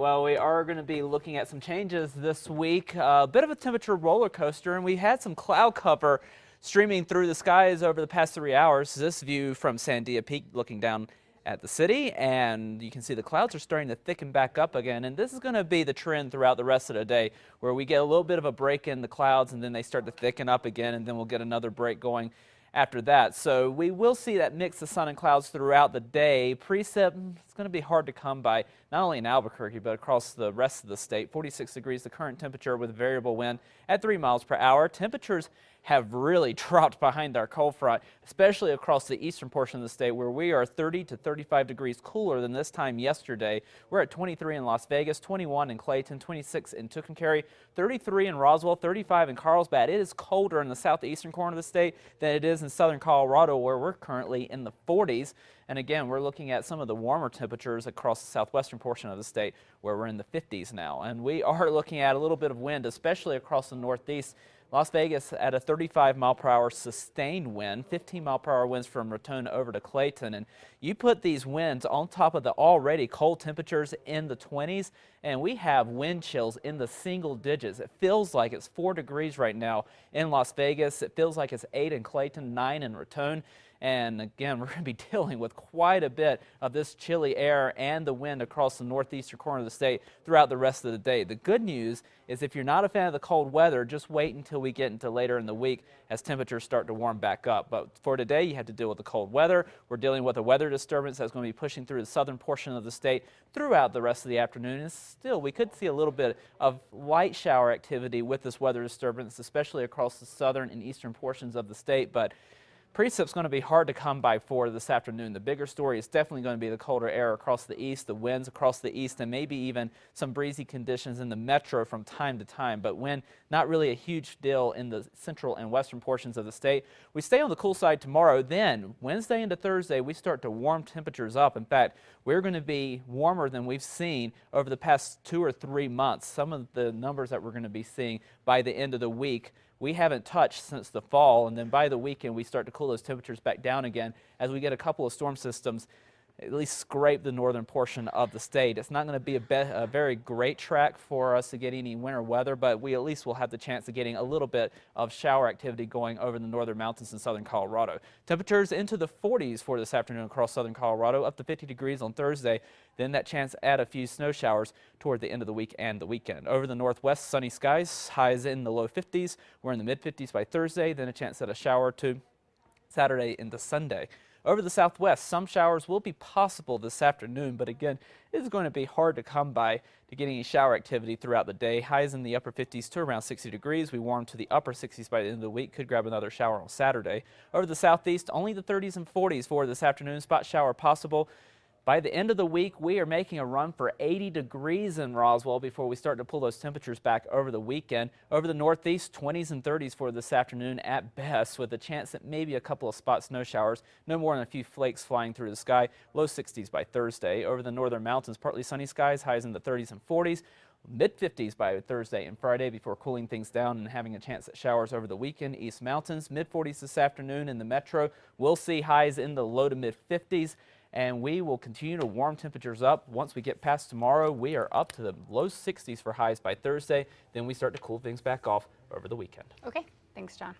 Well, we are going to be looking at some changes this week. A bit of a temperature roller coaster, and we had some cloud cover streaming through the skies over the past 3 hours. This view from Sandia Peak looking down at the city, and you can see the clouds are starting to thicken back up again. And this is going to be the trend throughout the rest of the day, where we get a little bit of a break in the clouds, and then they start to thicken up again, and then we'll get another break going after that. So we will see that mix of sun and clouds throughout the day. Precip, it's going to be hard to come by, not only in Albuquerque, but across the rest of the state. 46 degrees, the current temperature with variable wind at 3 miles per hour. Temperatures have really dropped behind our cold front, especially across the eastern portion of the state, where we are 30 to 35 degrees cooler than this time yesterday. We're at 23 in Las Vegas, 21 in Clayton, 26 in Tucumcari, 33 in Roswell, 35 in Carlsbad. It is colder in the southeastern corner of the state than it is in southern Colorado, where we're currently in the 40s. And again, we're looking at some of the warmer temperatures across the southwestern portion of the state, where we're in the 50s now. And we are looking at a little bit of wind, especially across the northeast. Las Vegas at a 35 mile per hour sustained wind, 15 mile per hour winds from Raton over to Clayton. And you put these winds on top of the already cold temperatures in the 20s, and we have wind chills in the single digits. It feels like it's 4 degrees right now in Las Vegas. It feels like it's 8 in Clayton, 9 in Raton. And again, we're going to be dealing with quite a bit of this chilly air and the wind across the northeastern corner of the state throughout the rest of the day. The good news is if you're not a fan of the cold weather, just wait until we get into later in the week as temperatures start to warm back up. But for today, you have to deal with the cold weather. We're dealing with a weather disturbance that's going to be pushing through the southern portion of the state throughout the rest of the afternoon. And still, we could see a little bit of light shower activity with this weather disturbance, especially across the southern and eastern portions of the state. But precip's going to be hard to come by for this afternoon. The bigger story is definitely going to be the colder air across the east, the winds across the east, and maybe even some breezy conditions in the metro from time to time. But wind, not really a huge deal in the central and western portions of the state. We stay on the cool side tomorrow. Then Wednesday into Thursday, we start to warm temperatures up. In fact, we're going to be warmer than we've seen over the past 2 or 3 months. Some of the numbers that we're going to be seeing by the end of the week we haven't touched since the fall, and then by the weekend we start to cool those temperatures back down again as we get a couple of storm systems at least scrape the northern portion of the state. It's not going to be a very great track for us to get any winter weather, but we at least will have the chance of getting a little bit of shower activity going over the northern mountains in southern Colorado. Temperatures into the 40s for this afternoon across southern Colorado, up to 50 degrees on Thursday. Then that chance at a few snow showers toward the end of the week and the weekend. Over the northwest, sunny skies, highs in the low 50s. We're in the mid 50s by Thursday, then a chance at a shower or two Saturday into Sunday. Over the southwest, some showers will be possible this afternoon, but again, it's going to be hard to come by to get any shower activity throughout the day. Highs in the upper 50s to around 60 degrees. We warm to the upper 60s by the end of the week. Could grab another shower on Saturday. Over the southeast, only the 30s and 40s for this afternoon. Spot shower possible. By the end of the week, we are making a run for 80 degrees in Roswell before we start to pull those temperatures back over the weekend. Over the northeast, 20s and 30s for this afternoon at best, with a chance that maybe a couple of spot snow showers, no more than a few flakes flying through the sky. Low 60s by Thursday. Over the northern mountains, partly sunny skies, highs in the 30s and 40s. Mid 50s by Thursday and Friday before cooling things down and having a chance at showers over the weekend. East mountains, mid 40s this afternoon in the metro. We'll see highs in the low to mid 50s. And we will continue to warm temperatures up. Once we get past tomorrow, we are up to the low 60s for highs by Thursday. Then we start to cool things back off over the weekend. Okay, thanks, John.